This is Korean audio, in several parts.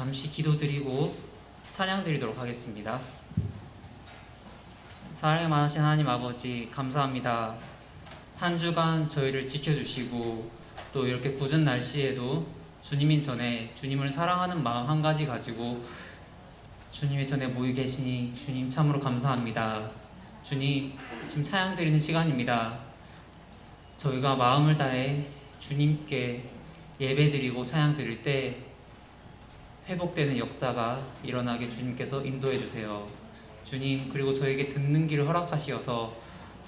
잠시 기도드리고 찬양드리도록 하겠습니다. 사랑이 많으신 하나님 아버지, 감사합니다. 한 주간 저희를 지켜주시고 또 이렇게 굳은 날씨에도 주님인 전에 주님을 사랑하는 마음 한 가지 가지고 주님의 전에 모여 계시니 주님 참으로 감사합니다. 주님, 지금 찬양 드리는 시간입니다. 저희가 마음을 다해 주님께 예배 드리고 찬양 드릴 때 회복되는 역사가 일어나게 주님께서 인도해 주세요. 주님, 그리고 저에게 듣는 길을 허락하시어서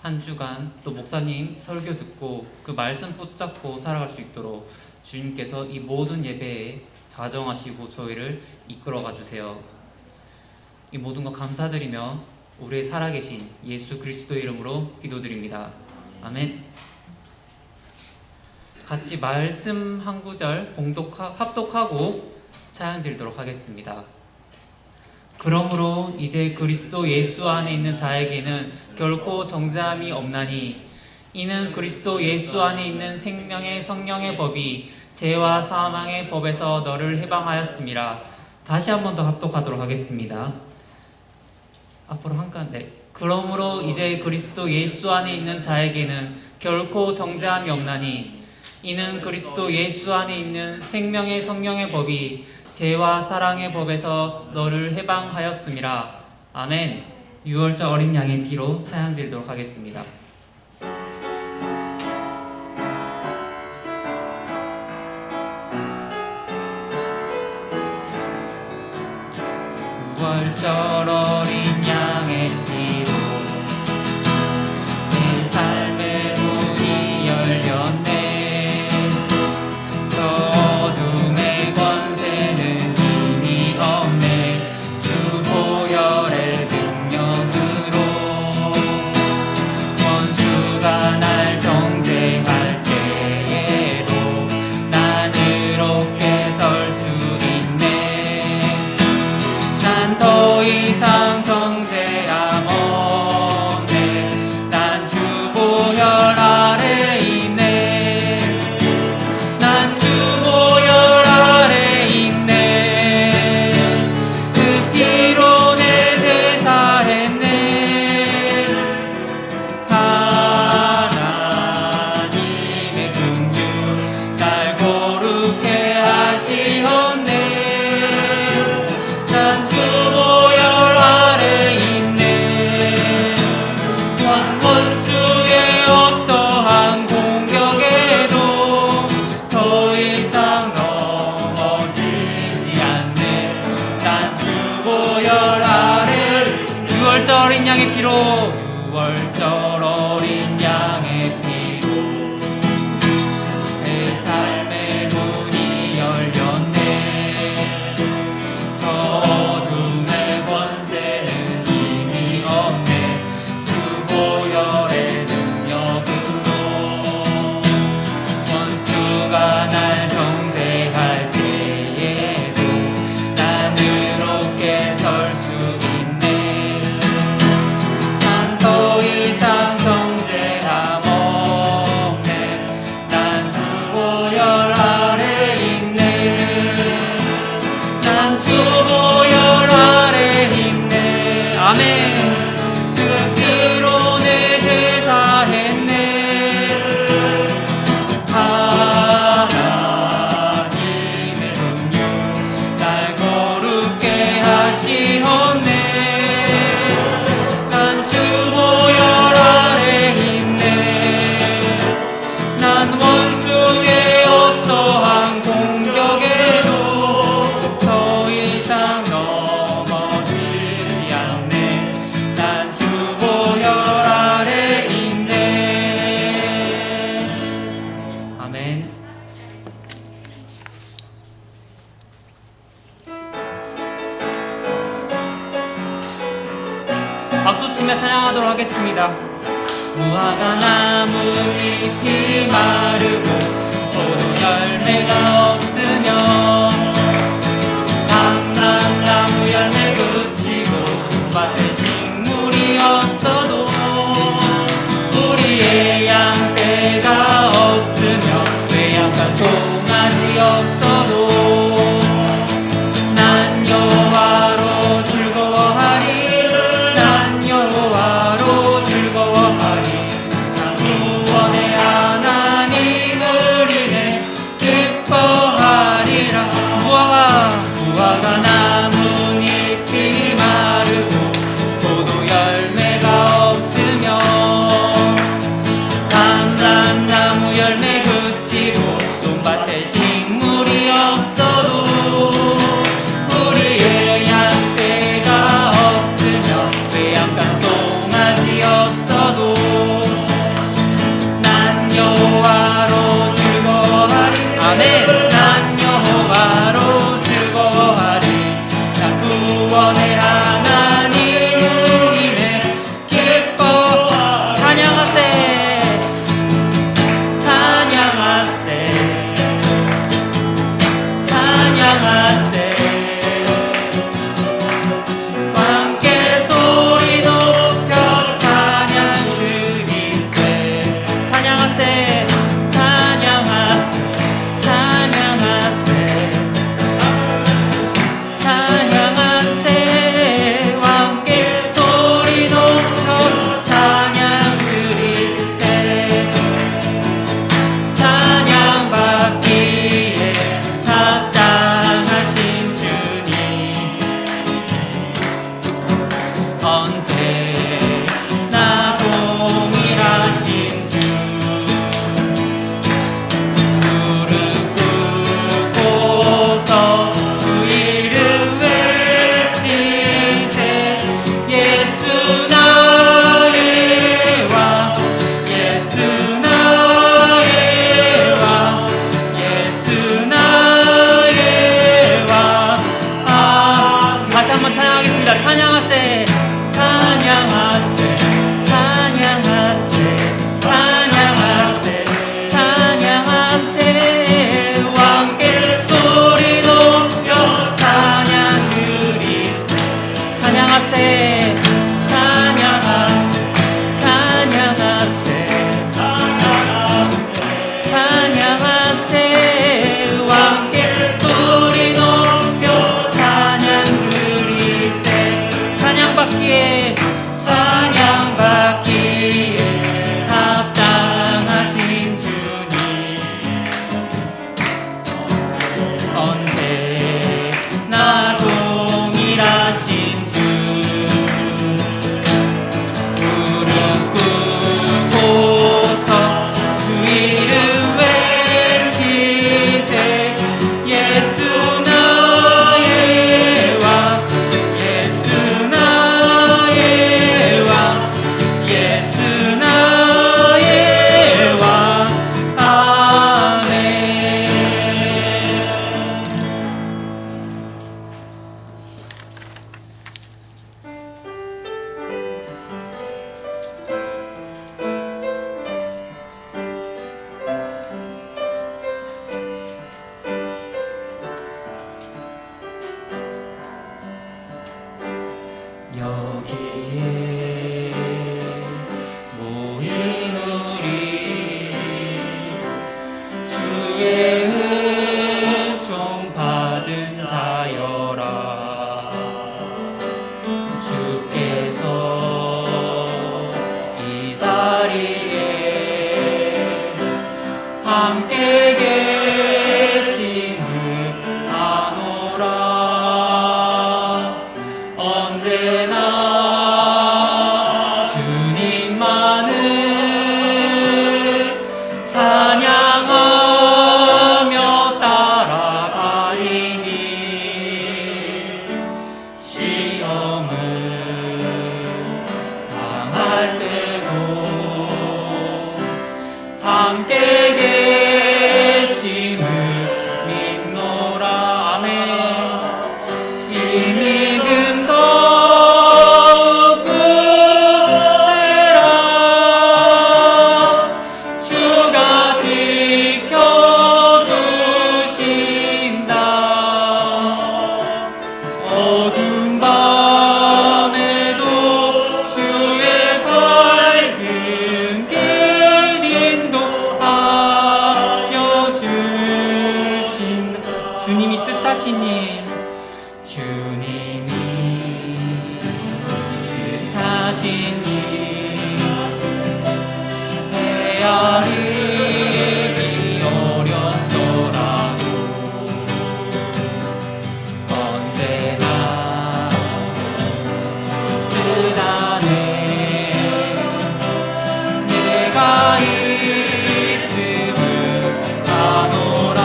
한 주간 또 목사님 설교 듣고 그 말씀 붙잡고 살아갈 수 있도록 주님께서 이 모든 예배에 자정하시고 저희를 이끌어가 주세요. 이 모든 것 감사드리며 우리의 살아계신 예수 그리스도 이름으로 기도드립니다. 아멘. 같이 말씀 한 구절 합독하고 찬양 드리도록 하겠습니다. 그러므로 이제 그리스도 예수 안에 있는 자에게는 결코 정죄함이 없나니 이는 그리스도 예수 안에 있는 생명의 성령의 법이 죄와 사망의 법에서 너를 해방하였음이라. 다시 한 번 더 합독하도록 하겠습니다. 앞으로 한 칸. 네. 그러므로 이제 그리스도 예수 안에 있는 자에게는 결코 정죄함이 없나니 이는 그리스도 예수 안에 있는 생명의 성령의 법이 죄와 사랑의 법에서 너를 해방하였음이라. 아멘. 6월절 어린 양의 피로 찬양 드리도록 하겠습니다. 6월절 어린 양의 피로 내 삶의 문이 열렸네. 어린 양의 피로 6월절 어린 양의 피로 내 삶의 문이 열렸네. 저 어둠의 권세는 이미 없네. 주 보혈의 능력으로 원수가 날 정죄할 때에도 난 의롭게 설 수 더 이상 정죄함 없네. 난 주 보혈 아래 있네. 난 주 보혈 아래 있네. 아멘. 그 피로 내 제사 했네. 하나님의 긍휼 날 거룩게 하시었네. 원수의 어떠한 공격에도 더 이상 넘어지지 않네. 난 주 보혈 아래 있네. 아멘. 박수치며 찬양하도록 하겠습니다. 무화과 나무 잎이 마르고 포도 열매가 없으면 감람나무 열매 그치고 밭에 식물이 없어도 우리의 양떼가 없으면 외양간 송아지 없어도 난 여호와로 즐거워하리. 아멘. 난 여호와로 즐거워하리. 나 구원의 하나님을 인해 기뻐. 찬양하세 찬양하세 찬양하세. 함께 소리 높여 찬양 드리세. 찬양하세 찬양하세 찬양하세 찬양하세. 함께 소리 높여 찬양 드리세. 찬양받기에 합당하신 주님, 언제나 동일하신 주. 무릎 꿇고서 주 이름 외치세. 예수 나의 왕, 예수 나의 왕, 예수 나의 왕. 다시 한번 찬양하겠습니다. 찬양하세 찬양하세 찬양하세 찬양하세 찬양하세. 왕께 소리 높여 찬양 드리세. 찬양하세 찬양하세 찬양하세 찬양하세. 왕께 소리 높여 찬양 드리세. 찬양받기에 찬양받기에 합당하신 주님, 언제나 동일하신 주. 무릎 꿇고서 주 이름 외치세. 예수 나의 왕, 예수 나의 왕, 예수 나의 왕. 아멘. 여기에 모인 우리 주의 은총 받은 자여라. 주께서 이 자리에 함께 계심을 아노라. 언제나 주님만을 찬양하며 따라가리니 시험을 당할 때도 함께 계심을 믿노라. 아멘. 이 믿음 더욱 굳세라. 주가 지켜주신다. 어두운 밤에도 주의 밝은 빛 인도하여 주신다. 주님이 뜻하시니 주님이 뜻하시니 헤아리기 어렵더라도 언제나 주 뜻 안에 내가 있음을 아노라.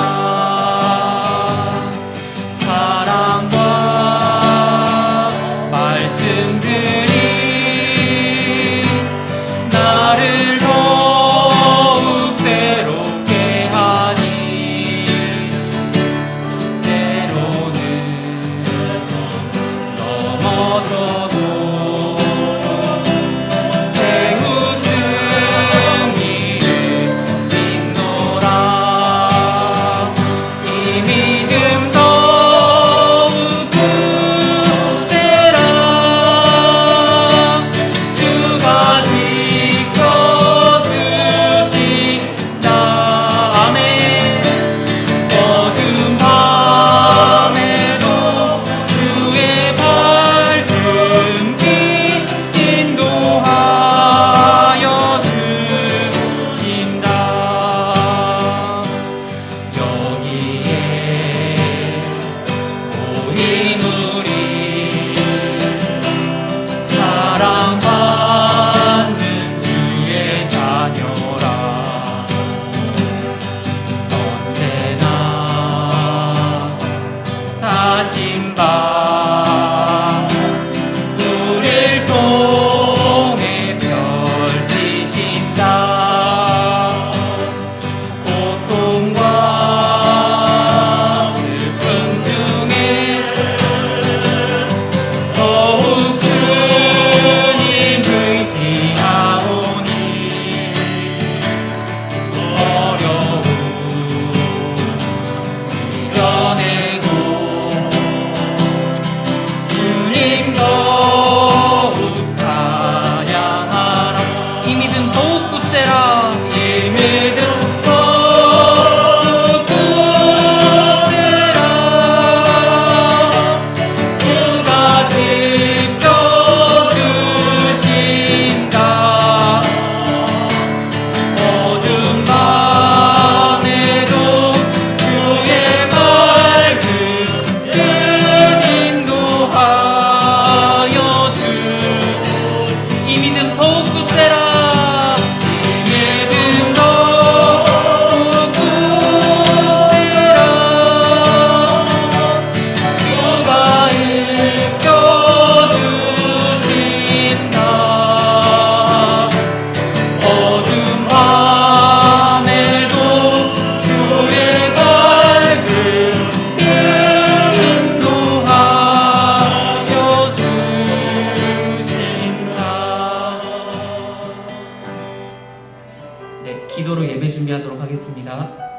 준비하도록 하겠습니다.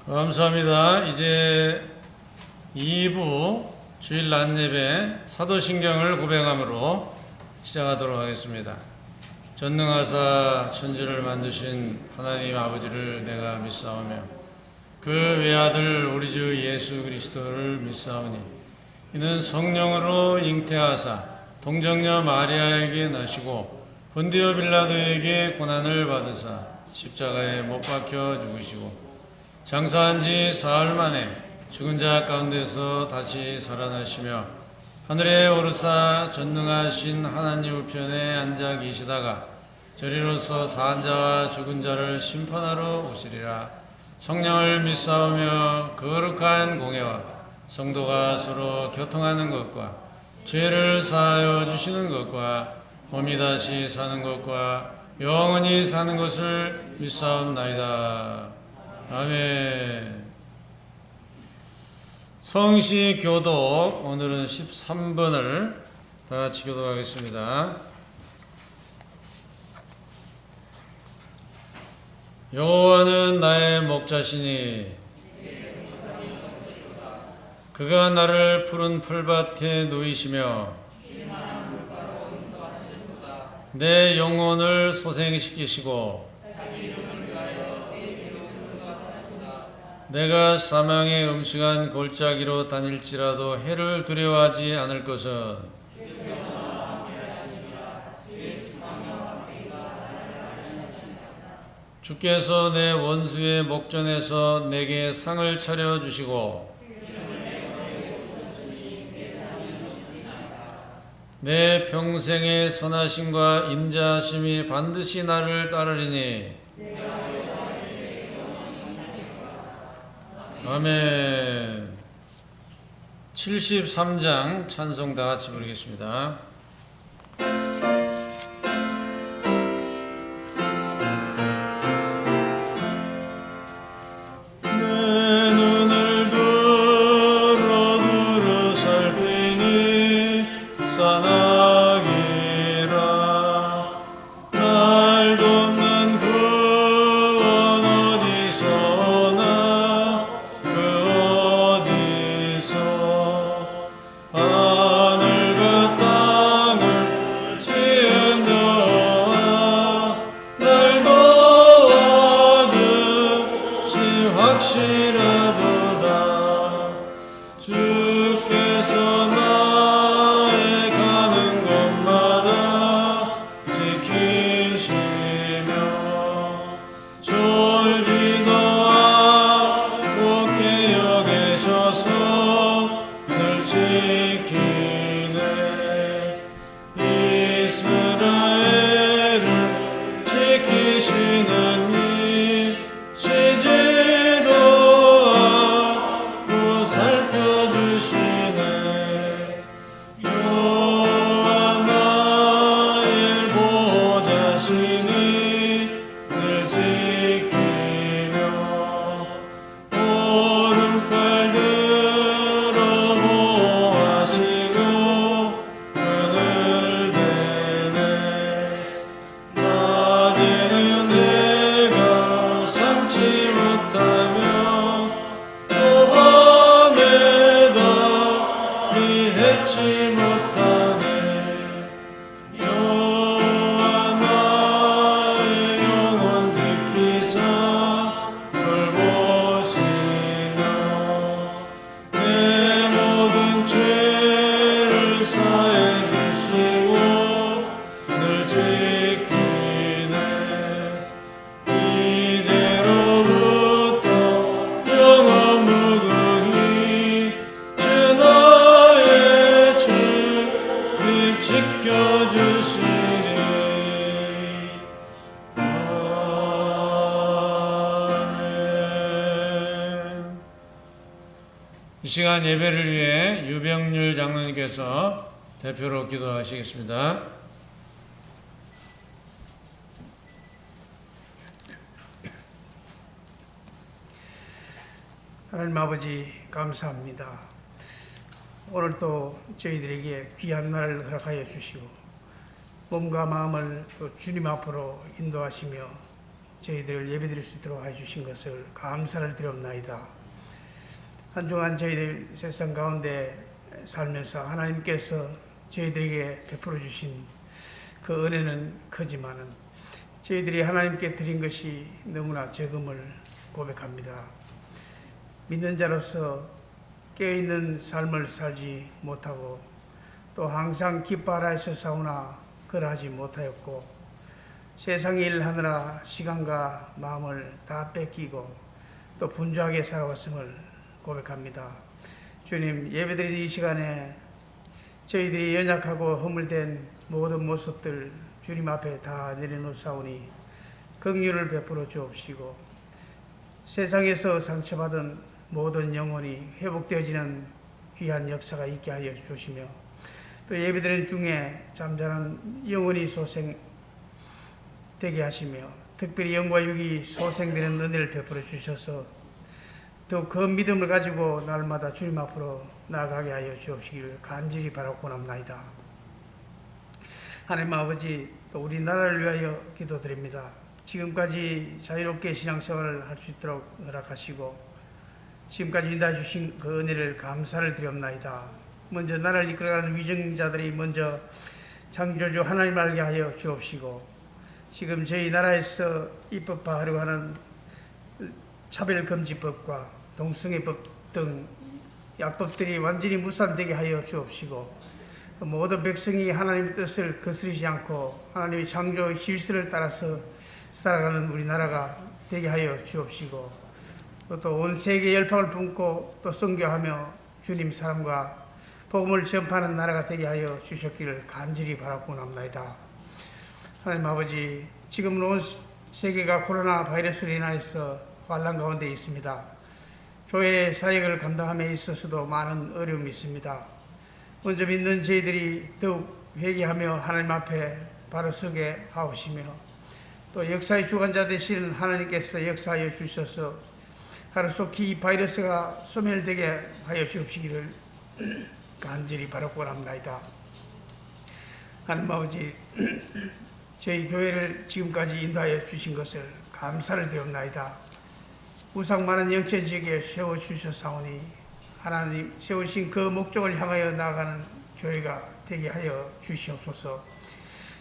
감사합니다. 이제 2부 주일 낮예배 사도신경을 고백함으로 시작하도록 하겠습니다. 전능하사 천지를 만드신 하나님 아버지를 내가 믿사오며 그 외아들 우리 주 예수 그리스도를 믿사오니 이는 성령으로 잉태하사 동정녀 마리아에게 나시고 본디오 빌라도에게 고난을 받으사 십자가에 못 박혀 죽으시고 장사한 지 사흘 만에 죽은 자 가운데서 다시 살아나시며 하늘에 오르사 전능하신 하나님 우편에 앉아 계시다가 저리로서 사한 자와 죽은 자를 심판하러 오시리라. 성령을 믿사오며 거룩한 공예와 성도가 서로 교통하는 것과 죄를 사하여 주시는 것과 몸이 다시 사는 것과 영원히 사는 것을 믿사옵나이다. 아멘. 성시 교독 오늘은 13번을 다 같이 교독하겠습니다. 여호와는 나의 목자시니 그가 나를 푸른 풀밭에 누이시며 내 영혼을 소생시키시고 내가 사망의 음식한 골짜기로 다닐지라도 해를 두려워하지 않을 것은 주께서 내 원수의 목전에서 내게 상을 차려주시고 내 평생의 선하심과 인자하심이 반드시 나를 따르리니 아멘. 73장 찬송 다 같이 부르겠습니다. 내 눈을 두루 살피니 싸나기라 날 돕는 구원 어디서나 하늘과 땅을 지은 여호와 날 도와주시 확실하도다. 주께서 나의 가는 곳마다 지키시며 졸지도 않고 깨어 계셔서 늘 지키네. 이스라엘을 지키시는 이 쉬지도 않고 살펴주시네. 여호와 나의 보호자시니 늘 지키며 오른팔 들어 보호하시고 그늘 대네. 낮에는 내가 삼지 못하며 또 밤에도 미해치 못하네. 여호와 나의 시간 예배를 위해 유병률 장로님께서 대표로 기도하시겠습니다. 하나님 아버지 감사합니다. 오늘 또 저희들에게 귀한 날을 허락하여 주시고 몸과 마음을 또 주님 앞으로 인도하시며 저희들을 예배드릴 수 있도록 해주신 것을 감사를 드립나이다. 한 주간 저희들 세상 가운데 살면서 하나님께서 저희들에게 베풀어 주신 그 은혜는 크지만은 저희들이 하나님께 드린 것이 너무나 적음을 고백합니다. 믿는 자로서 깨어있는 삶을 살지 못하고 또 항상 기뻐하라 해서 싸우나 그러하지 못하였고 세상 일 하느라 시간과 마음을 다 뺏기고 또 분주하게 살아왔음을 고백합니다. 주님, 예배드린 이 시간에 저희들이 연약하고 허물된 모든 모습들 주님 앞에 다 내려놓사오니 긍휼을 베풀어 주옵시고 세상에서 상처받은 모든 영혼이 회복되어지는 귀한 역사가 있게 하여 주시며 또 예배드리는 중에 잠자는 영혼이 소생되게 하시며 특별히 영과 육이 소생되는 은혜를 베풀어 주셔서 또 그 믿음을 가지고 날마다 주님 앞으로 나아가게 하여 주옵시기를 간절히 바라고 합나이다. 하나님 아버지, 또 우리나라를 위하여 기도드립니다. 지금까지 자유롭게 신앙생활을 할 수 있도록 허락하시고 지금까지 인도해 주신 그 은혜를 감사를 드립나이다. 먼저 나라를 이끌어가는 위정자들이 먼저 창조주 하나님을 알게 하여 주옵시고 지금 저희 나라에서 입법화하려고 하는 차별금지법과 동성애법 등 약법들이 완전히 무산되게 하여 주옵시고 모든 백성이 하나님의 뜻을 거스르지 않고 하나님의 창조의 질서를 따라서 살아가는 우리나라가 되게 하여 주옵시고 또 온 세계에 열방을 품고 또 선교하며 주님 사랑과 복음을 전파하는 나라가 되게 하여 주셨기를 간절히 바라고 합나이다. 하나님 아버지, 지금은 온 세계가 코로나 바이러스로 인하여서 환난 가운데 있습니다. 교회 사역을 감당함에 있어서도 많은 어려움이 있습니다. 먼저 믿는 저희들이 더욱 회개하며 하나님 앞에 바로 서게 하옵시며 또 역사의 주관자 되시는 하나님께서 역사하여 주셔서 하루속히 이 바이러스가 소멸되게 하여 주옵시기를 간절히 바라고 합나이다. 하나님 아버지, 저희 교회를 지금까지 인도하여 주신 것을 감사를 드립나이다. 우상 많은 영적 지역에 세워주셨사오니 하나님 세우신 그 목적을 향하여 나아가는 교회가 되게 하여 주시옵소서.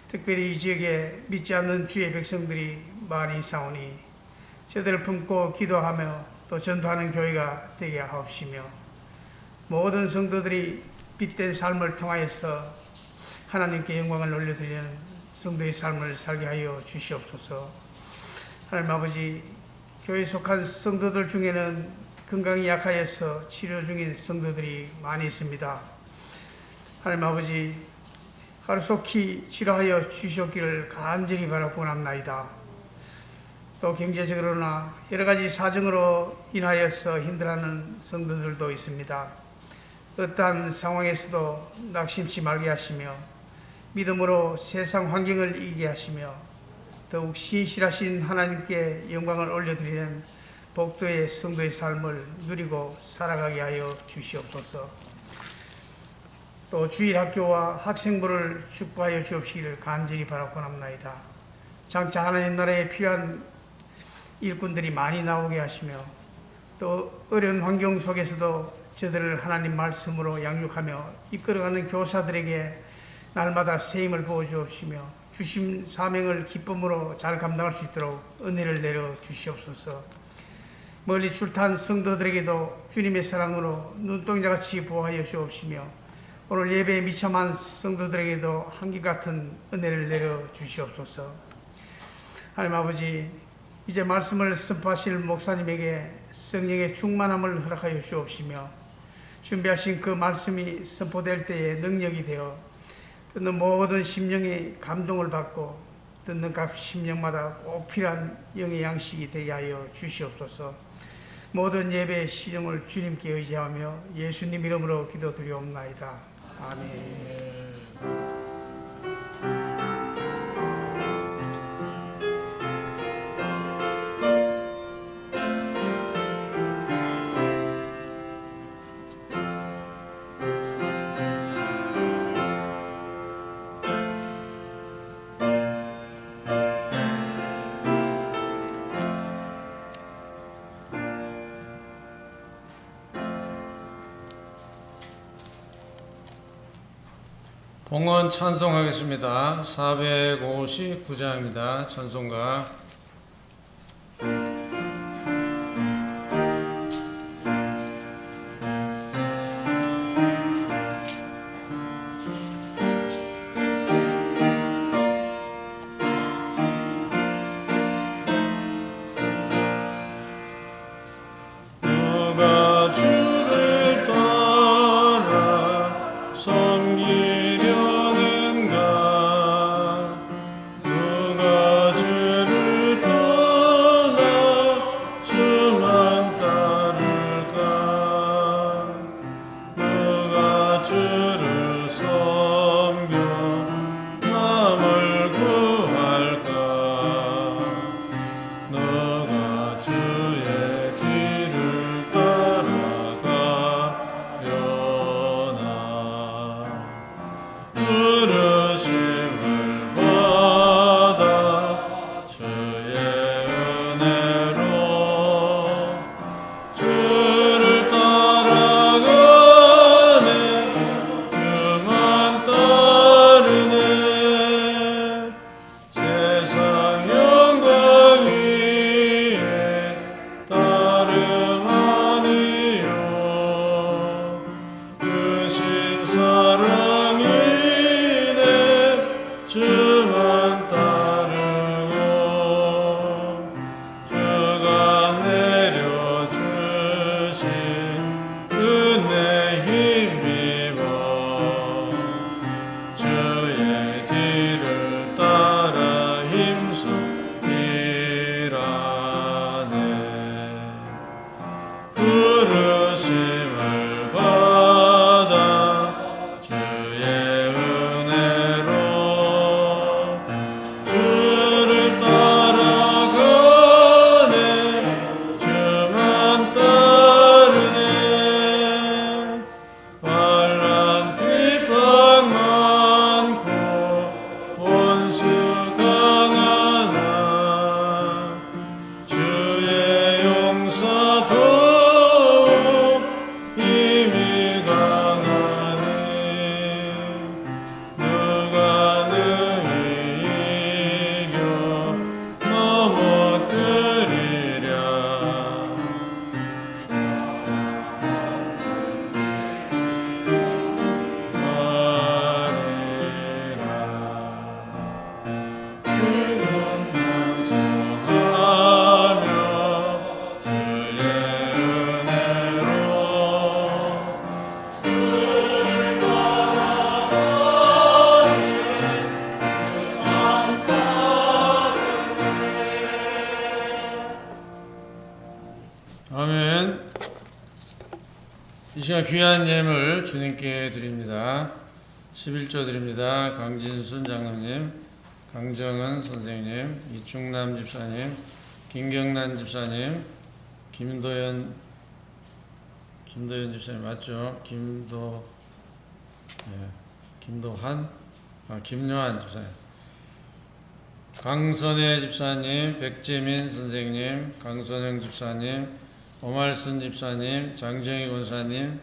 특별히 이 지역에 믿지 않는 주의 백성들이 많이 있사오니 저들을 품고 기도하며 또 전도하는 교회가 되게 하옵시며 모든 성도들이 빛된 삶을 통하여서 하나님께 영광을 올려드리는 성도의 삶을 살게 하여 주시옵소서. 하나님 아버지, 교회에 속한 성도들 중에는 건강이 약하여서 치료 중인 성도들이 많이 있습니다. 하나님 아버지, 하루속히 치료하여 주셨기를 간절히 바라고 합나이다. 또 경제적으로나 여러 가지 사정으로 인하여서 힘들어하는 성도들도 있습니다. 어떠한 상황에서도 낙심치 말게 하시며 믿음으로 세상 환경을 이기게 하시며 더욱 신실하신 하나님께 영광을 올려드리는 복도의 성도의 삶을 누리고 살아가게 하여 주시옵소서. 또 주일학교와 학생부를 축복하여 주옵시기를 간절히 바라고 합나이다. 장차 하나님 나라에 필요한 일꾼들이 많이 나오게 하시며 또 어려운 환경 속에서도 저들을 하나님 말씀으로 양육하며 이끌어가는 교사들에게 날마다 세임을 부어주옵시며 주심 사명을 기쁨으로 잘 감당할 수 있도록 은혜를 내려 주시옵소서. 멀리 출타한 성도들에게도 주님의 사랑으로 눈동자같이 보호하여 주옵시며 오늘 예배에 미참한 성도들에게도 한결같은 은혜를 내려 주시옵소서. 하나님 아버지, 이제 말씀을 선포하실 목사님에게 성령의 충만함을 허락하여 주옵시며 준비하신 그 말씀이 선포될 때에 능력이 되어 듣는 모든 심령의 감동을 받고 듣는 각 심령마다 꼭 필요한 영의 양식이 되게 하여 주시옵소서. 모든 예배 시정을 주님께 의지하며 예수님 이름으로 기도드리옵나이다. 아멘. 봉헌 찬송하겠습니다. 459장입니다. 찬송가 누가 주를 떠나 섬기려는가 누가 주를 떠나 주만 따를까 누가 주를 섬겨 남을 구할까 너가 주의 뒤를 따라가려나 부르심을 받아 주의 은혜로 주를 따라가네 주만 따르네 세상 영광 위에 따름 아니요 크신 사랑이네 주만 따르고 주가 내려주신 은혜 힘입어 주의 뒤를 따라 힘써 일하네 부르심을 받아 주의 은혜로 주를 따라가네 주만 따르네 환난 비방 많고 원수 강하나 주의 용서도 힘이 강하니 누가 능히 이겨 넘어뜨리랴 말이라 찬송하며 주의 은혜로 아멘. 이 시간 귀한 예물 주님께 드립니다. 11조 드립니다. 강진순 장로님, 강정은 선생님, 이충남 집사님, 김경란 집사님, 김도현 집사님 맞죠? 김요한 집사님, 강선혜 집사님, 백재민 선생님, 강선영 집사님, 오말순 집사님, 장정희 권사님,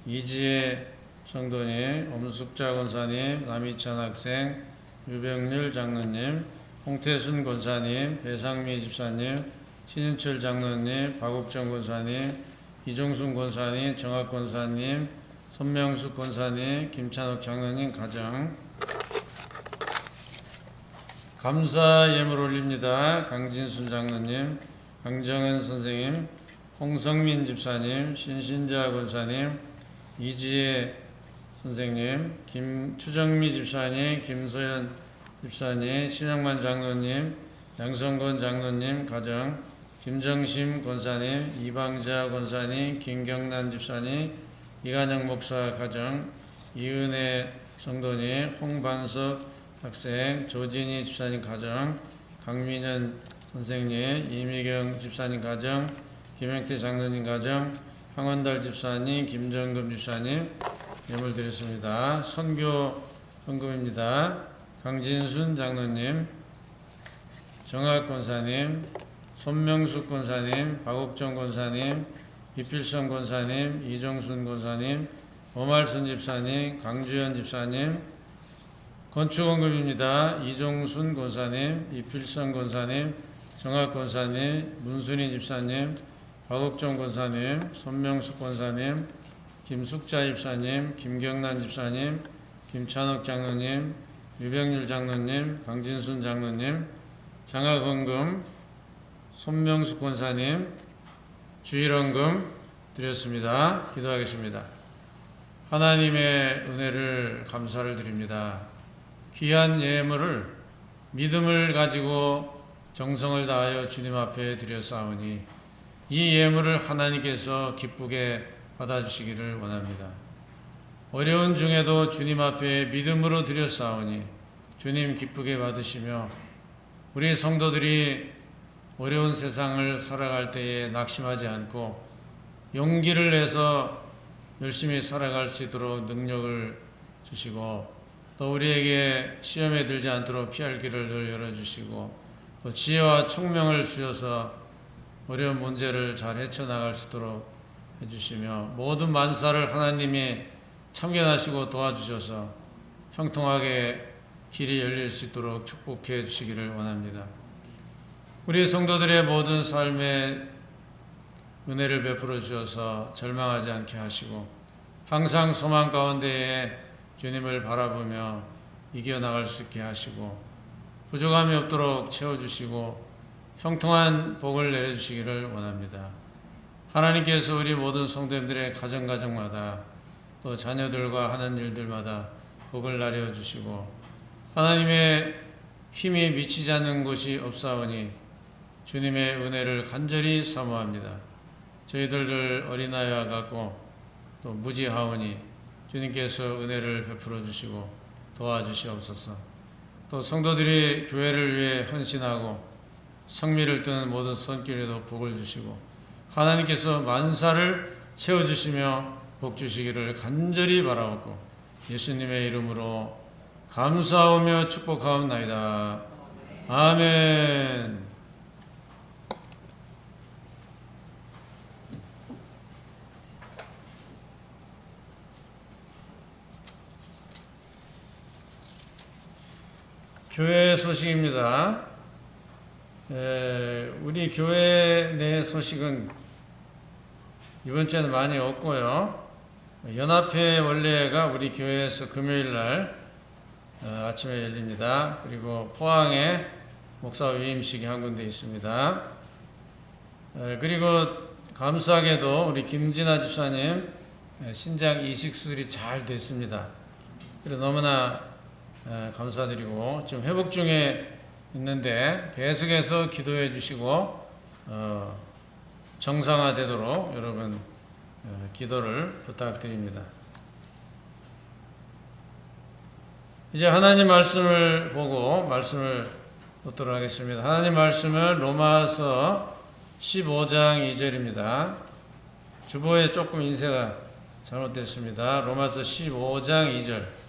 이지혜 성도님, 엄숙자 권사님, 남희찬 학생, 유병률 장로님, 홍태순 권사님, 배상미 집사님, 신인철 장로님, 박옥정 권사님, 이종순 권사님, 정학 권사님, 손명숙 권사님, 김찬욱 장로님 가정 감사 예물 올립니다. 강진순 장로님, 강정은 선생님, 홍성민 집사님, 신신자 권사님, 이지혜 선생님, 추정미 집사님, 김소연 집사님, 신영만 장로님, 양성권 장로님 가정 김정심 권사님, 이방자 권사님, 김경란 집사님, 이간영 목사 가정, 이은혜 성도님, 홍반석 학생, 조진희 집사님 가정, 강민현 선생님, 이미경 집사님 가정, 김영태 장로님 가정, 황원달 집사님, 김정금 집사님 예물 드렸습니다. 선교 헌금입니다. 강진순 장로님, 정학 권사님, 손명숙 권사님, 박옥정 권사님, 이필성 권사님, 이정순 권사님, 오말순 집사님, 강주현 집사님, 건축원금입니다. 이종순 권사님, 이필성 권사님, 정학 권사님, 문순희 집사님, 박옥정 권사님, 손명숙 권사님, 김숙자 집사님, 김경란 집사님, 김찬옥 장로님, 유병률 장로님, 강진순 장로님, 장학헌금, 손명숙 권사님, 주일헌금 드렸습니다. 기도하겠습니다. 하나님의 은혜를 감사를 드립니다. 귀한 예물을 믿음을 가지고 정성을 다하여 주님 앞에 드렸사오니 이 예물을 하나님께서 기쁘게 받아주시기를 원합니다. 어려운 중에도 주님 앞에 믿음으로 드렸사오니 주님 기쁘게 받으시며 우리 성도들이 어려운 세상을 살아갈 때에 낙심하지 않고 용기를 내서 열심히 살아갈 수 있도록 능력을 주시고 또 우리에게 시험에 들지 않도록 피할 길을 늘 열어주시고 또 지혜와 총명을 주셔서 어려운 문제를 잘 헤쳐나갈 수 있도록 해주시며 모든 만사를 하나님이 참견하시고 도와주셔서 형통하게 길이 열릴 수 있도록 축복해 주시기를 원합니다. 우리 성도들의 모든 삶에 은혜를 베풀어 주셔서 절망하지 않게 하시고 항상 소망 가운데에 주님을 바라보며 이겨나갈 수 있게 하시고 부족함이 없도록 채워주시고 형통한 복을 내려주시기를 원합니다. 하나님께서 우리 모든 성도님들의 가정마다 또 자녀들과 하는 일들마다 복을 나려주시고 하나님의 힘이 미치지 않는 곳이 없사오니 주님의 은혜를 간절히 사모합니다. 저희들을 어린아이와 같고 또 무지하오니 주님께서 은혜를 베풀어 주시고 도와주시옵소서. 또 성도들이 교회를 위해 헌신하고 성미를 뜨는 모든 손길에도 복을 주시고 하나님께서 만사를 채워주시며 복 주시기를 간절히 바라옵고 예수님의 이름으로 감사하며 축복하옵나이다. 아멘. 교회 소식입니다. 우리 교회 내 소식은 이번 주에는 많이 없고요. 연합회 원래가 우리 교회에서 금요일 날 아침에 열립니다. 그리고 포항에 목사 위임식이 한 군데 있습니다. 그리고 감사하게도 우리 김진아 집사님 신장 이식 수술이 잘 됐습니다. 그래서 너무나 감사드리고 지금 회복 중에 있는데 계속해서 기도해 주시고 정상화되도록 여러분 기도를 부탁드립니다. 이제 하나님 말씀을 보고 말씀을 듣도록 하겠습니다. 하나님 말씀은 로마서 15장 2절입니다. 주보에 조금 인쇄가 잘못됐습니다. 로마서 15장 2절.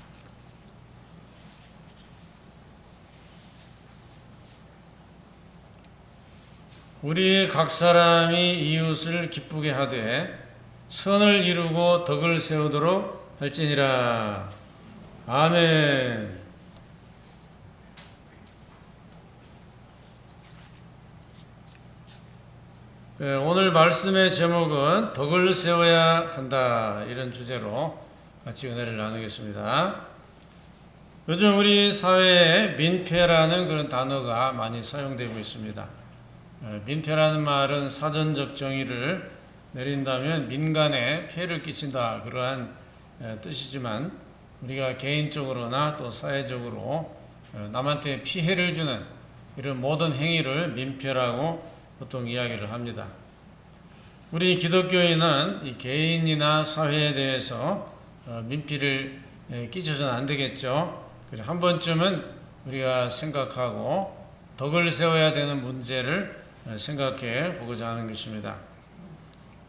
우리 각 사람이 이웃을 기쁘게 하되 선을 이루고 덕을 세우도록 할지니라. 아멘. 오늘 말씀의 제목은 덕을 세워야 한다, 이런 주제로 같이 은혜를 나누겠습니다. 요즘 우리 사회에 민폐라는 그런 단어가 많이 사용되고 있습니다. 민폐라는 말은 사전적 정의를 내린다면 민간에 폐해를 끼친다, 그러한 뜻이지만 우리가 개인적으로나 또 사회적으로 남한테 피해를 주는 이런 모든 행위를 민폐라고 보통 이야기를 합니다. 우리 기독교인은 이 개인이나 사회에 대해서 민폐를 끼쳐서는 안 되겠죠. 그래서 한 번쯤은 우리가 생각하고 덕을 세워야 되는 문제를 생각해 보고자 하는 것입니다.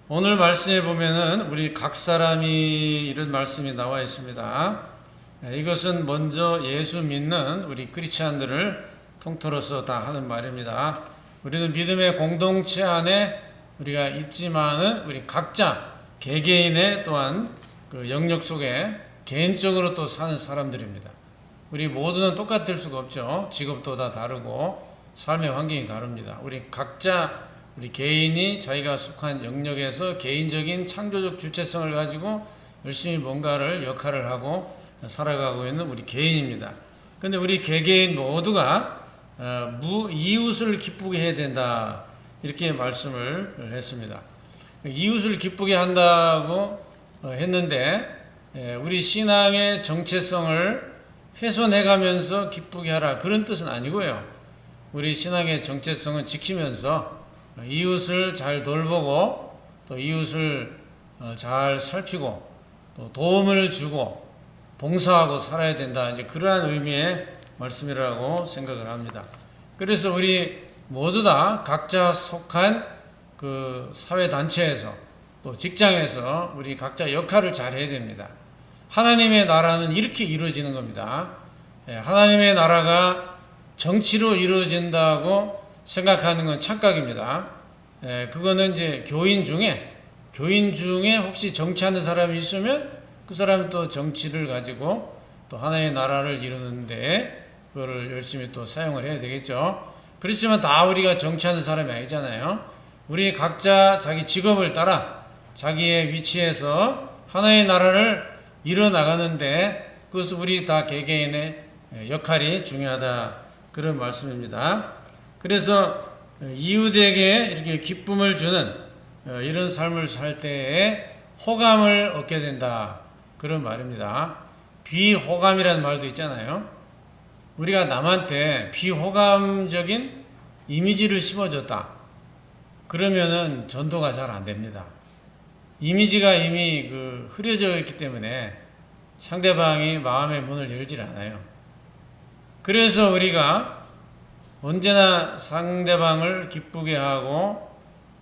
오늘 말씀에 보면은 우리 각 사람이 이런 말씀이 나와 있습니다. 이것은 먼저 예수 믿는 우리 크리스찬들을 통틀어서 다 하는 말입니다. 우리는 믿음의 공동체 안에 우리가 있지만은 우리 각자 개개인의 또한 그 영역 속에 개인적으로 또 사는 사람들입니다. 우리 모두는 똑같을 수가 없죠. 직업도 다 다르고 삶의 환경이 다릅니다. 우리 각자 우리 개인이 자기가 속한 영역에서 개인적인 창조적 주체성을 가지고 열심히 뭔가를 역할을 하고 살아가고 있는 우리 개인입니다. 그런데 우리 개개인 모두가 이웃을 기쁘게 해야 된다, 이렇게 말씀을 했습니다. 이웃을 기쁘게 한다고 했는데 우리 신앙의 정체성을 훼손해가면서 기쁘게 하라, 그런 뜻은 아니고요. 우리 신앙의 정체성은 지키면서 이웃을 잘 돌보고 또 이웃을 잘 살피고 또 도움을 주고 봉사하고 살아야 된다, 이제 그러한 의미의 말씀이라고 생각을 합니다. 그래서 우리 모두 다 각자 속한 그 사회 단체에서 또 직장에서 우리 각자 역할을 잘 해야 됩니다. 하나님의 나라는 이렇게 이루어지는 겁니다. 하나님의 나라가 정치로 이루어진다고 생각하는 건 착각입니다. 그거는 이제 교인 중에 혹시 정치하는 사람이 있으면 그 사람은 또 정치를 가지고 또 하나의 나라를 이루는데 그거를 열심히 또 사용을 해야 되겠죠. 그렇지만 다 우리가 정치하는 사람이 아니잖아요. 우리 각자 자기 직업을 따라 자기의 위치에서 하나의 나라를 이뤄 나가는데 그것은 우리 다 개개인의 역할이 중요하다, 그런 말씀입니다. 그래서 이웃에게 이렇게 기쁨을 주는 이런 삶을 살 때에 호감을 얻게 된다, 그런 말입니다. 비호감이라는 말도 있잖아요. 우리가 남한테 비호감적인 이미지를 심어줬다, 그러면은 전도가 잘 안 됩니다. 이미지가 이미 흐려져 있기 때문에 상대방이 마음의 문을 열질 않아요. 그래서 우리가 언제나 상대방을 기쁘게 하고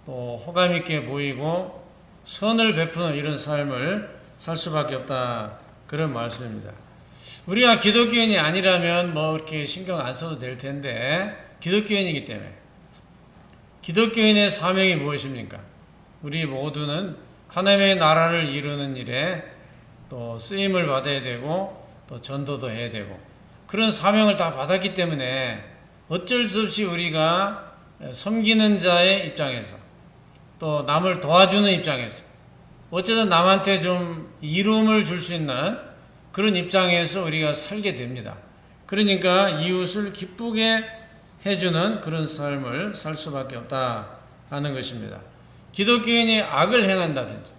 또 호감 있게 보이고 선을 베푸는 이런 삶을 살 수밖에 없다, 그런 말씀입니다. 우리가 기독교인이 아니라면 뭐 이렇게 신경 안 써도 될 텐데 기독교인이기 때문에, 기독교인의 사명이 무엇입니까? 우리 모두는 하나님의 나라를 이루는 일에 또 쓰임을 받아야 되고 또 전도도 해야 되고 그런 사명을 다 받았기 때문에 어쩔 수 없이 우리가 섬기는 자의 입장에서 또 남을 도와주는 입장에서 어쨌든 남한테 좀 이로움을 줄 수 있는 그런 입장에서 우리가 살게 됩니다. 그러니까 이웃을 기쁘게 해주는 그런 삶을 살 수밖에 없다 하는 것입니다. 기독교인이 악을 행한다든지,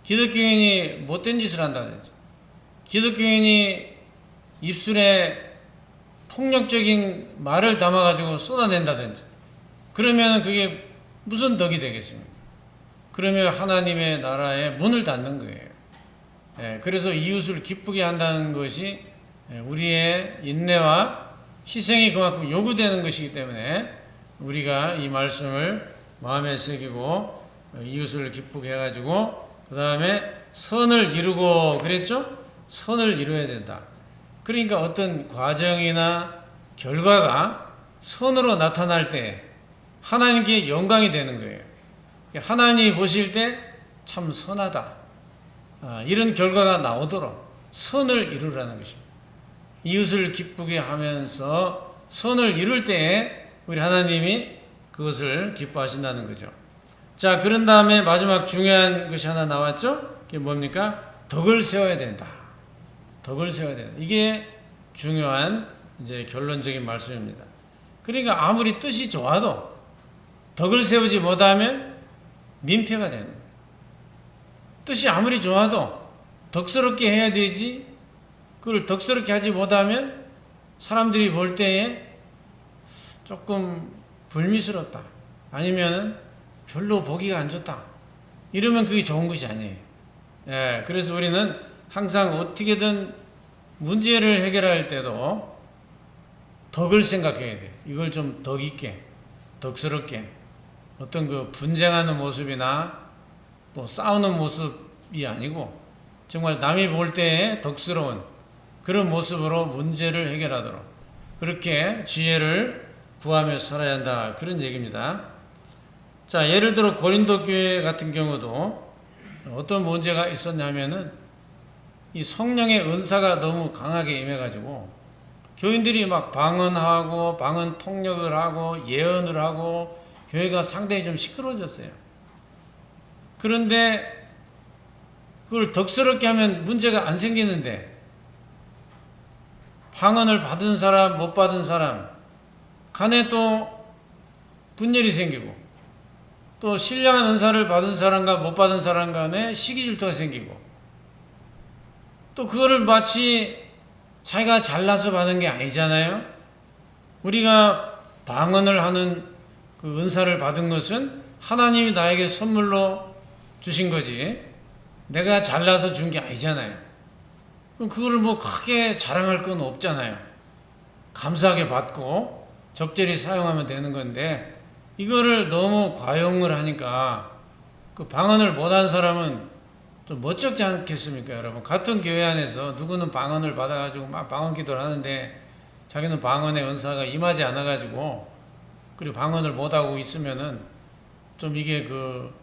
기독교인이 못된 짓을 한다든지, 기독교인이 입술에 폭력적인 말을 담아가지고 쏟아낸다든지, 그러면 그게 무슨 덕이 되겠습니까? 그러면 하나님의 나라에 문을 닫는 거예요. 그래서 이웃을 기쁘게 한다는 것이 우리의 인내와 희생이 그만큼 요구되는 것이기 때문에 우리가 이 말씀을 마음에 새기고 이웃을 기쁘게 해가지고 그 다음에 선을 이루고 그랬죠? 선을 이루어야 된다. 그러니까 어떤 과정이나 결과가 선으로 나타날 때 하나님께 영광이 되는 거예요. 하나님이 보실 때 참 선하다, 이런 결과가 나오도록 선을 이루라는 것입니다. 이웃을 기쁘게 하면서 선을 이룰 때에 우리 하나님이 그것을 기뻐하신다는 거죠. 자, 그런 다음에 마지막 중요한 것이 하나 나왔죠? 그게 뭡니까? 덕을 세워야 된다. 덕을 세워야 된다. 이게 중요한 이제 결론적인 말씀입니다. 그러니까 아무리 뜻이 좋아도 덕을 세우지 못하면 민폐가 되는 거예요. 뜻이 아무리 좋아도 덕스럽게 해야 되지, 그걸 덕스럽게 하지 못하면 사람들이 볼 때에 조금 불미스럽다, 아니면은 별로 보기가 안 좋다. 이러면 그게 좋은 것이 아니에요. 예, 그래서 우리는 항상 어떻게든 문제를 해결할 때도 덕을 생각해야 돼요. 이걸 좀 덕 있게, 덕스럽게, 어떤 그 분쟁하는 모습이나 또 싸우는 모습이 아니고 정말 남이 볼 때에 덕스러운 그런 모습으로 문제를 해결하도록 그렇게 지혜를 구하며 살아야 한다. 그런 얘기입니다. 자, 예를 들어 고린도 교회 같은 경우도 어떤 문제가 있었냐면은 이 성령의 은사가 너무 강하게 임해가지고 교인들이 막 방언하고 방언 통역을 하고 예언을 하고 교회가 상당히 좀 시끄러워졌어요. 그런데 그걸 덕스럽게 하면 문제가 안 생기는데 방언을 받은 사람 못 받은 사람 간에 또 분열이 생기고 또 신령한 은사를 받은 사람과 못 받은 사람 간에 시기 질투가 생기고 또 그거를 마치 자기가 잘나서 받은 게 아니잖아요. 우리가 방언을 하는 그 은사를 받은 것은 하나님이 나에게 선물로 주신 거지 내가 잘나서 준 게 아니잖아요. 그럼 그거를 뭐 크게 자랑할 건 없잖아요. 감사하게 받고 적절히 사용하면 되는 건데 이거를 너무 과용을 하니까 그 방언을 못한 사람은 좀 멋쩍지 않겠습니까, 여러분? 같은 교회 안에서 누구는 방언을 받아가지고 막 방언 기도를 하는데 자기는 방언의 은사가 임하지 않아가지고 그리고 방언을 못하고 있으면은 좀 이게 그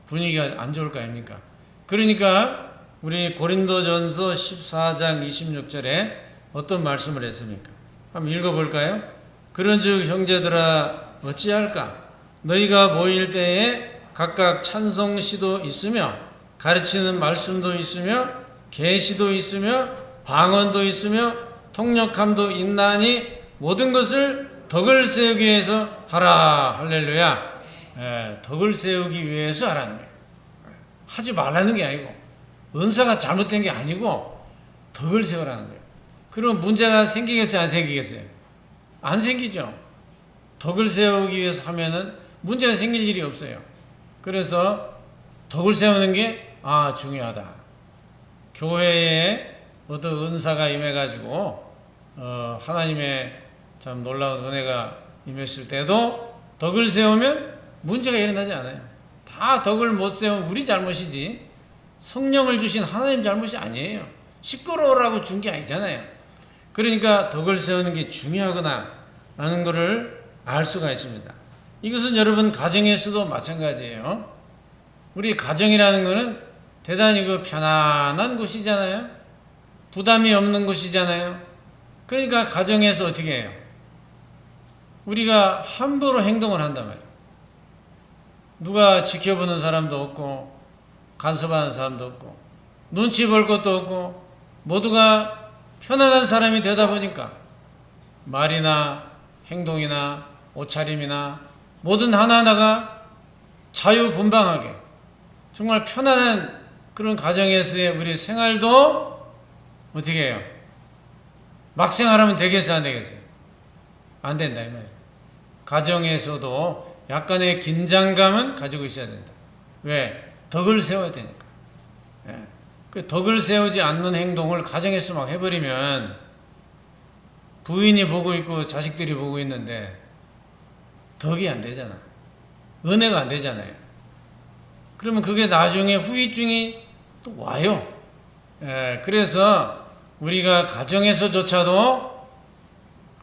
분위기가 안 좋을 거 아닙니까? 그러니까 우리 고린도전서 14장 26절에 어떤 말씀을 했습니까? 한번 읽어볼까요? 그런즉 형제들아 어찌할까? 너희가 모일 때에 각각 찬송시도 있으며 가르치는 말씀도 있으며 계시도 있으며 방언도 있으며 통역함도 있나니 모든 것을 덕을 세우기 위해서 하라. 할렐루야. 덕을 세우기 위해서 하라는 거예요. 하지 말라는 게 아니고 은사가 잘못된 게 아니고 덕을 세우라는 거예요. 그럼 문제가 생기겠어요? 안 생기겠어요? 안 생기죠. 덕을 세우기 위해서 하면은 문제가 생길 일이 없어요. 그래서 덕을 세우는 게 중요하다. 교회에 어떤 은사가 임해가지고 하나님의 참 놀라운 은혜가 임했을 때도 덕을 세우면 문제가 일어나지 않아요. 다 덕을 못 세우면 우리 잘못이지 성령을 주신 하나님 잘못이 아니에요. 시끄러우라고 준 게 아니잖아요. 그러니까 덕을 세우는 게 중요하구나 라는 것을 알 수가 있습니다. 이것은 여러분 가정에서도 마찬가지예요. 우리 가정이라는 것은 대단히 그 편안한 곳이잖아요. 부담이 없는 곳이잖아요. 그러니까 가정에서 어떻게 해요? 우리가 함부로 행동을 한단 말이에요. 누가 지켜보는 사람도 없고 간섭하는 사람도 없고 눈치 볼 것도 없고 모두가 편안한 사람이 되다 보니까 말이나 행동이나 옷차림이나 모든 하나하나가 자유분방하게 정말 편안한 그런 가정에서의 우리 생활도 어떻게 해요? 막 생활하면 되겠어요? 안 되겠어요? 안 된다 이 말이에요. 가정에서도 약간의 긴장감은 가지고 있어야 된다. 왜? 덕을 세워야 되니까. 그 덕을 세우지 않는 행동을 가정에서 막 해버리면 부인이 보고 있고 자식들이 보고 있는데 덕이 안 되잖아. 은혜가 안 되잖아요. 그러면 그게 나중에 후유증이 또 와요. 그래서 우리가 가정에서조차도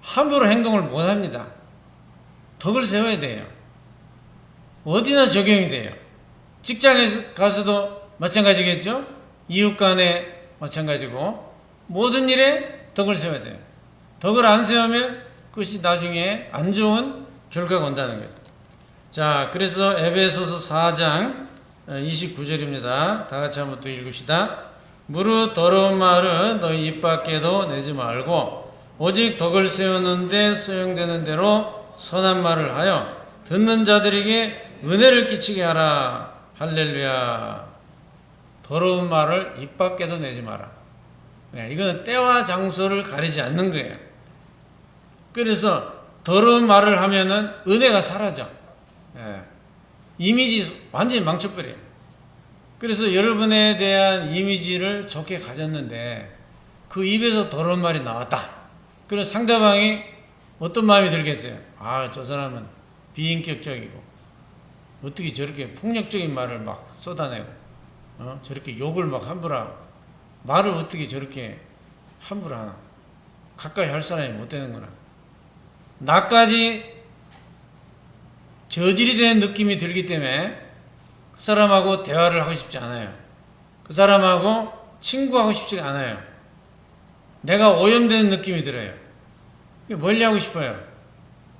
함부로 행동을 못 합니다. 덕을 세워야 돼요. 어디나 적용이 돼요. 직장에 가서도 마찬가지겠죠? 이웃 간에 마찬가지고 모든 일에 덕을 세워야 돼요. 덕을 안 세우면 그것이 나중에 안 좋은 결과가 온다는 거예요. 자, 그래서 에베소서 4장 29절입니다. 다 같이 한번 또 읽읍시다. 무릇 더러운 말은 너희 입 밖에도 내지 말고 오직 덕을 세우는데 소용되는 대로 선한 말을 하여 듣는 자들에게 은혜를 끼치게 하라. 할렐루야. 더러운 말을 입 밖에도 내지 마라. 이거는 때와 장소를 가리지 않는 거예요. 그래서 더러운 말을 하면은 은혜가 사라져. 예. 이미지 완전히 망쳐버려요. 그래서 여러분에 대한 이미지를 좋게 가졌는데 그 입에서 더러운 말이 나왔다. 그럼 상대방이 어떤 마음이 들겠어요? 아, 저 사람은 비인격적이고 어떻게 저렇게 폭력적인 말을 막 쏟아내고 저렇게 욕을 막 함부로 하고 말을 어떻게 저렇게 함부로 하나. 가까이 할 사람이 못 되는구나. 나까지 저질이 된 느낌이 들기 때문에 그 사람하고 대화를 하고 싶지 않아요. 그 사람하고 친구하고 싶지 않아요. 내가 오염되는 느낌이 들어요. 멀리하고 싶어요.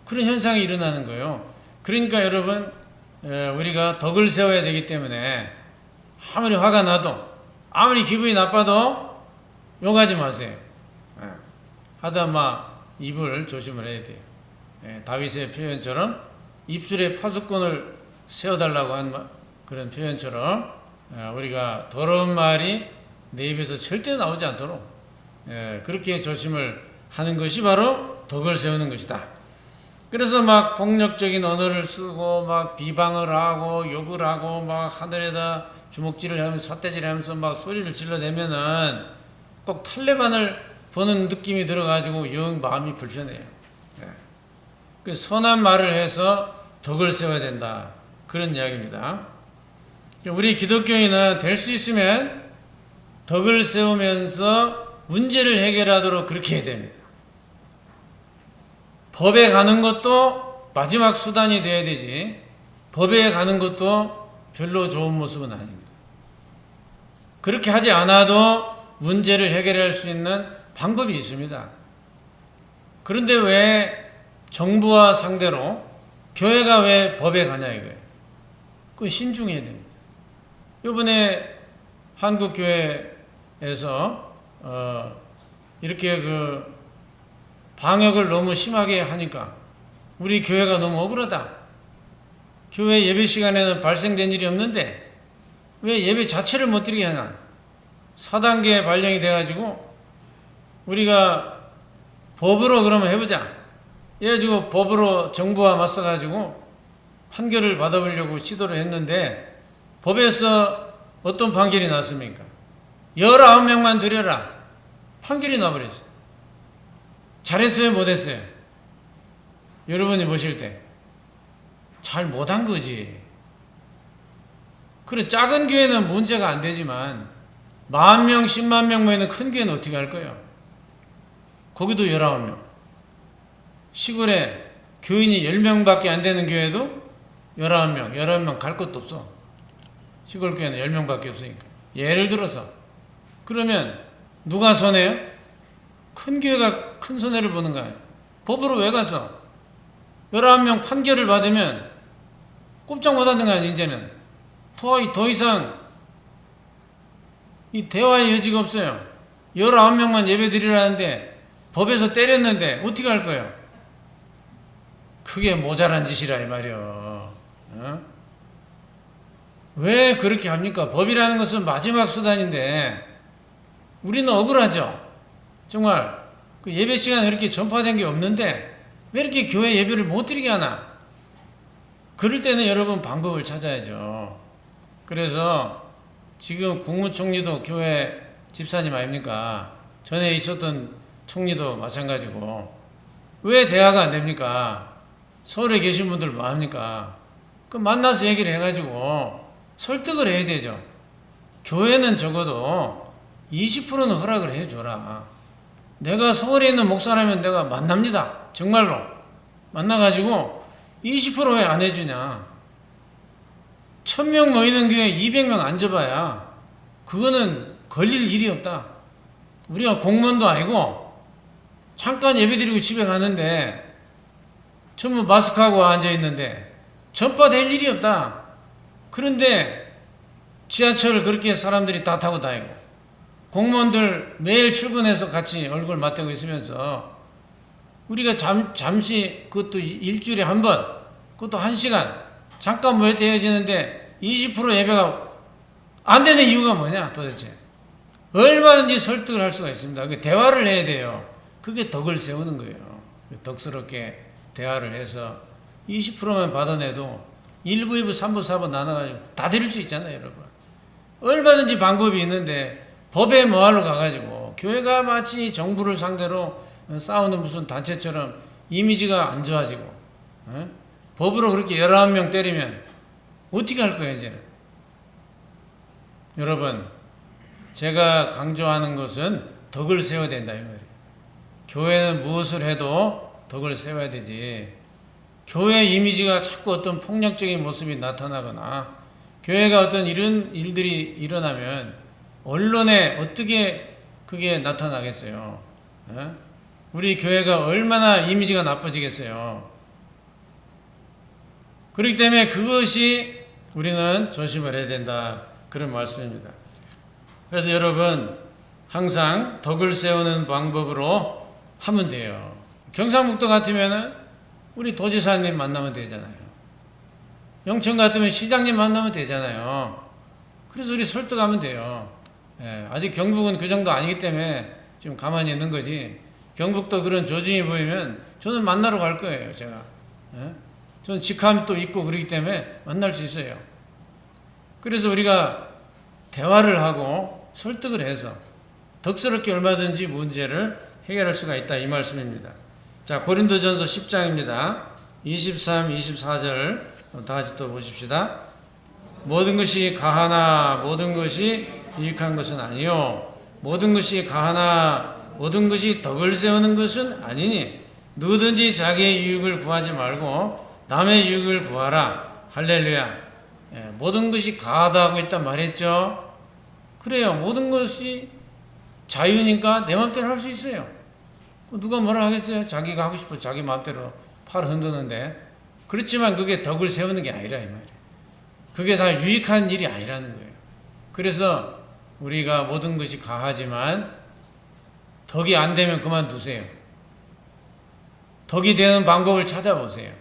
그런 현상이 일어나는 거예요. 그러니까 여러분, 우리가 덕을 세워야 되기 때문에 아무리 화가 나도 아무리 기분이 나빠도 욕하지 마세요. 하다 막 입을 조심을 해야 돼요. 다윗의 표현처럼 입술에 파수꾼을 세워달라고 한 그런 표현처럼 우리가 더러운 말이 내 입에서 절대 나오지 않도록 그렇게 조심을 하는 것이 바로 덕을 세우는 것이다. 그래서 막 폭력적인 언어를 쓰고 막 비방을 하고 욕을 하고 막 하늘에다 주먹질을 하면서 삿대질을 하면서 막 소리를 질러내면은 꼭 탈레반을 보는 느낌이 들어가지고 영 마음이 불편해요. 그 선한 말을 해서 덕을 세워야 된다. 그런 이야기입니다. 우리 기독교인은 될 수 있으면 덕을 세우면서 문제를 해결하도록 그렇게 해야 됩니다. 법에 가는 것도 마지막 수단이 되어야 되지, 법에 가는 것도 별로 좋은 모습은 아닙니다. 그렇게 하지 않아도 문제를 해결할 수 있는 방법이 있습니다. 그런데 왜 정부와 상대로 교회가 왜 법에 가냐 이거예요. 그건 신중해야 됩니다. 이번에 한국교회에서 이렇게 그 방역을 너무 심하게 하니까 우리 교회가 너무 억울하다. 교회 예배 시간에는 발생된 일이 없는데 왜 예배 자체를 못 드리게 하나. 4단계 발령이 돼가지고 우리가 법으로 그러면 해보자. 이래가지고 법으로 정부와 맞서가지고 판결을 받아보려고 시도를 했는데 법에서 어떤 판결이 났습니까? 19명만 드려라. 판결이 나버렸어요. 잘했어요? 못했어요? 여러분이 보실 때 잘 못한 거지. 그래, 작은 교회는 문제가 안 되지만 10,000명, 100,000명 모이는 큰 교회는 어떻게 할 거예요? 거기도 19명. 시골에 교인이 10명밖에 안 되는 교회도 19명 갈 것도 없어. 시골 교회는 10명밖에 없으니까. 예를 들어서 그러면 누가 손해요? 큰 교회가 큰 손해를 보는 거예요. 법으로 왜 가서 19명 판결을 받으면 꼼짝 못하는 거 아니에요. 이제는 더 이상 이 대화의 여지가 없어요. 19명만 예배 드리라는데 법에서 때렸는데 어떻게 할 거예요? 그게 모자란 짓이라 이 말이요. 왜 그렇게 합니까? 법이라는 것은 마지막 수단인데 우리는 억울하죠. 정말 그 예배 시간에 이렇게 전파된 게 없는데 왜 이렇게 교회 예배를 못 드리게 하나? 그럴 때는 여러분 방법을 찾아야죠. 그래서 지금 국무총리도 교회 집사님 아닙니까? 전에 있었던 총리도 마찬가지고 왜 대화가 안 됩니까? 서울에 계신 분들 뭐 합니까? 그 만나서 얘기를 해가지고 설득을 해야 되죠. 교회는 적어도 20%는 허락을 해줘라. 내가 서울에 있는 목사라면 내가 만납니다. 정말로 만나가지고 20% 왜 안 해주냐? 1,000명 모이는 교회 200명 앉아봐야 그거는 걸릴 일이 없다. 우리가 공무원도 아니고 잠깐 예배드리고 집에 가는데 전부 마스크하고 앉아있는데 전파될 일이 없다. 그런데 지하철 그렇게 사람들이 다 타고 다니고 공무원들 매일 출근해서 같이 얼굴 맞대고 있으면서 우리가 잠시 그것도 일주일에 한 번, 그것도 1시간 잠깐 모여 헤어지는데 20% 예배가 안 되는 이유가 뭐냐 도대체. 얼마든지 설득을 할 수가 있습니다. 대화를 해야 돼요. 그게 덕을 세우는 거예요. 덕스럽게 대화를 해서 20%만 받아내도 1부, 2부, 3부, 4부 나눠가지고 다 드릴 수 있잖아요, 여러분. 얼마든지 방법이 있는데 법에 뭐하러 가가지고 교회가 마치 정부를 상대로 싸우는 무슨 단체처럼 이미지가 안 좋아지고 법으로 그렇게 19명 때리면 어떻게 할 거예요, 이제는? 여러분, 제가 강조하는 것은 덕을 세워야 된다 이 말이에요. 교회는 무엇을 해도 덕을 세워야 되지. 교회 이미지가 자꾸 어떤 폭력적인 모습이 나타나거나 교회가 어떤 이런 일들이 일어나면 언론에 어떻게 그게 나타나겠어요? 우리 교회가 얼마나 이미지가 나빠지겠어요? 그렇기 때문에 그것이 우리는 조심을 해야 된다, 그런 말씀입니다. 그래서 여러분, 항상 덕을 세우는 방법으로 하면 돼요. 경상북도 같으면은 우리 도지사님 만나면 되잖아요. 영천 같으면 시장님 만나면 되잖아요. 그래서 우리 설득하면 돼요. 아직 경북은 그 정도 아니기 때문에 지금 가만히 있는 거지. 경북도 그런 조짐이 보이면 저는 만나러 갈 거예요, 제가. 저는 직함도 있고 그러기 때문에 만날 수 있어요. 그래서 우리가 대화를 하고 설득을 해서 덕스럽게 얼마든지 문제를 해결할 수가 있다, 이 말씀입니다. 자, 고린도전서 10장입니다. 23, 24절 다 같이 또 보십시다. 모든 것이 가하나 모든 것이 유익한 것은 아니요 모든 것이 가하나 모든 것이 덕을 세우는 것은 아니니 누구든지 자기의 유익을 구하지 말고 남의 유익을 구하라. 할렐루야. 모든 것이 가하다고 일단 말했죠. 그래요. 모든 것이 자유니까 내 마음대로 할 수 있어요. 누가 뭐라 하겠어요? 자기가 하고 싶어 자기 마음대로 팔 흔드는데. 그렇지만 그게 덕을 세우는 게 아니라 이 말이에요. 그게 다 유익한 일이 아니라는 거예요. 그래서 우리가 모든 것이 가하지만 덕이 안 되면 그만두세요. 덕이 되는 방법을 찾아보세요.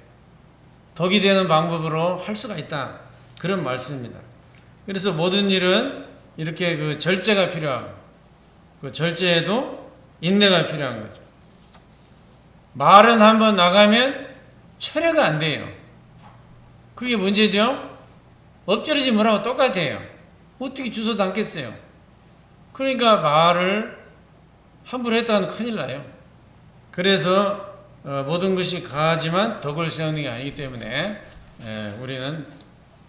덕이 되는 방법으로 할 수가 있다, 그런 말씀입니다. 그래서 모든 일은 이렇게 그 절제가 필요하고 그 절제에도 인내가 필요한 거죠. 말은 한번 나가면 철회가 안 돼요. 그게 문제죠. 엎질러지 뭐라고 똑같아요. 어떻게 주워 담겠어요? 그러니까 말을 함부로 했다가는 큰일 나요. 그래서 모든 것이 가하지만 덕을 세우는 게 아니기 때문에 우리는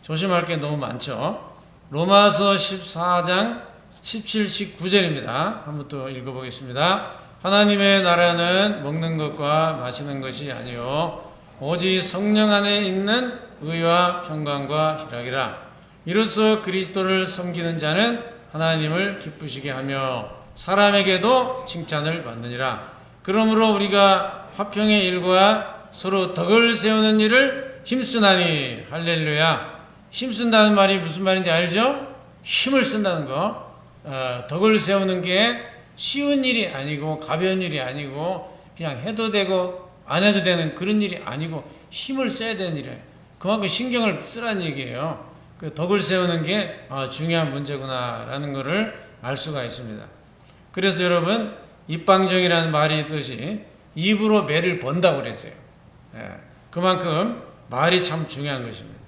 조심할 게 너무 많죠. 로마서 14장 17, 19절입니다. 한번 또 읽어보겠습니다. 하나님의 나라는 먹는 것과 마시는 것이 아니요 오직 성령 안에 있는 의와 평강과 희락이라. 이로써 그리스도를 섬기는 자는 하나님을 기쁘시게 하며 사람에게도 칭찬을 받느니라. 그러므로 우리가 화평의 일과 서로 덕을 세우는 일을 힘쓰나니. 할렐루야. 힘쓴다는 말이 무슨 말인지 알죠? 힘을 쓴다는 거. 덕을 세우는 게 쉬운 일이 아니고 가벼운 일이 아니고 그냥 해도 되고 안 해도 되는 그런 일이 아니고 힘을 써야 되는 일이에요. 그만큼 신경을 쓰라는 얘기예요. 그 덕을 세우는 게 중요한 문제구나라는 것을 알 수가 있습니다. 그래서 여러분, 입방정이라는 말이 있듯이 입으로 매를 번다고 그랬어요. 그만큼 말이 참 중요한 것입니다.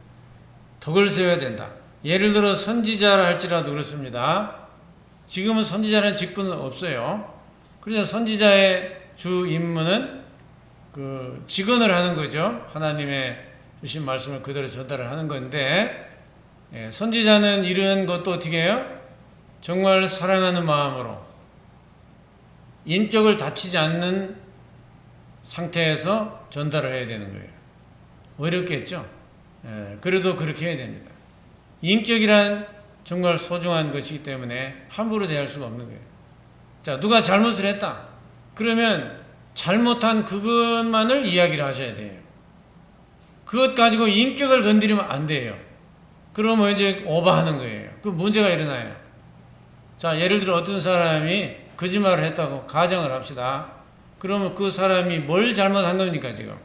덕을 세워야 된다. 예를 들어 선지자라 할지라도 그렇습니다. 지금은 선지자라는 직분은 없어요. 그래서 선지자의 주 임무는 그 직언을 하는 거죠. 하나님의 주신 말씀을 그대로 전달을 하는 건데, 선지자는 이런 것도 어떻게 해요? 정말 사랑하는 마음으로 인격을 다치지 않는 상태에서 전달을 해야 되는 거예요. 어렵겠죠? 그래도 그렇게 해야 됩니다. 인격이란 정말 소중한 것이기 때문에 함부로 대할 수가 없는 거예요. 자, 누가 잘못을 했다. 그러면 잘못한 그것만을 이야기를 하셔야 돼요. 그것 가지고 인격을 건드리면 안 돼요. 그러면 이제 오버하는 거예요. 그 문제가 일어나요. 자, 예를 들어 어떤 사람이 거짓말을 했다고 가정을 합시다. 그러면 그 사람이 뭘 잘못한 겁니까, 지금?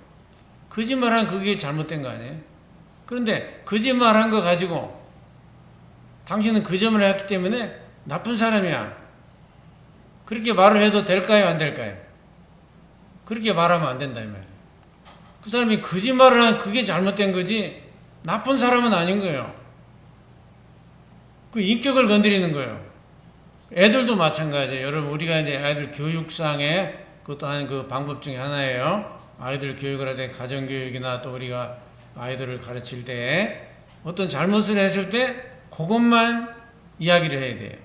거짓말한 그게 잘못된 거 아니에요? 그런데 거짓말한 거 가지고 당신은 거짓말을 했기 때문에 나쁜 사람이야. 그렇게 말을 해도 될까요, 안 될까요? 그렇게 말하면 안 된다 이 말이에요. 그 사람이 거짓말을 한 그게 잘못된 거지 나쁜 사람은 아닌 거예요. 그 인격을 건드리는 거예요. 애들도 마찬가지예요. 여러분, 우리가 이제 아이들 교육상에 그것도 하는 그 방법 중에 하나예요. 아이들 교육을 할 때 가정교육이나 또 우리가 아이들을 가르칠 때 어떤 잘못을 했을 때 그것만 이야기를 해야 돼요.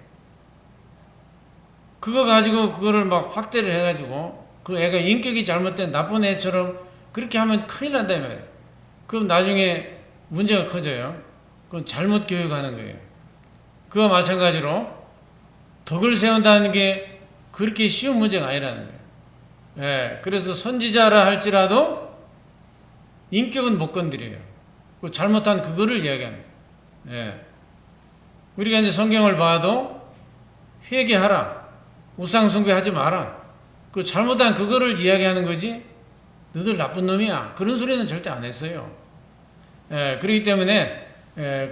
그거 가지고 그거를 막 확대를 해가지고 그 애가 인격이 잘못된 나쁜 애처럼 그렇게 하면 큰일 난다 말이에요. 그럼 나중에 문제가 커져요. 그건 잘못 교육하는 거예요. 그와 마찬가지로 덕을 세운다는 게 그렇게 쉬운 문제가 아니라는 거예요. 예, 그래서 선지자라 할지라도 인격은 못 건드려요. 그 잘못한 그거를 이야기하는 거예요. 예. 우리가 이제 성경을 봐도 회개하라, 우상숭배하지 마라. 그 잘못한 그거를 이야기하는 거지. 너들 나쁜 놈이야. 그런 소리는 절대 안 했어요. 예, 그렇기 때문에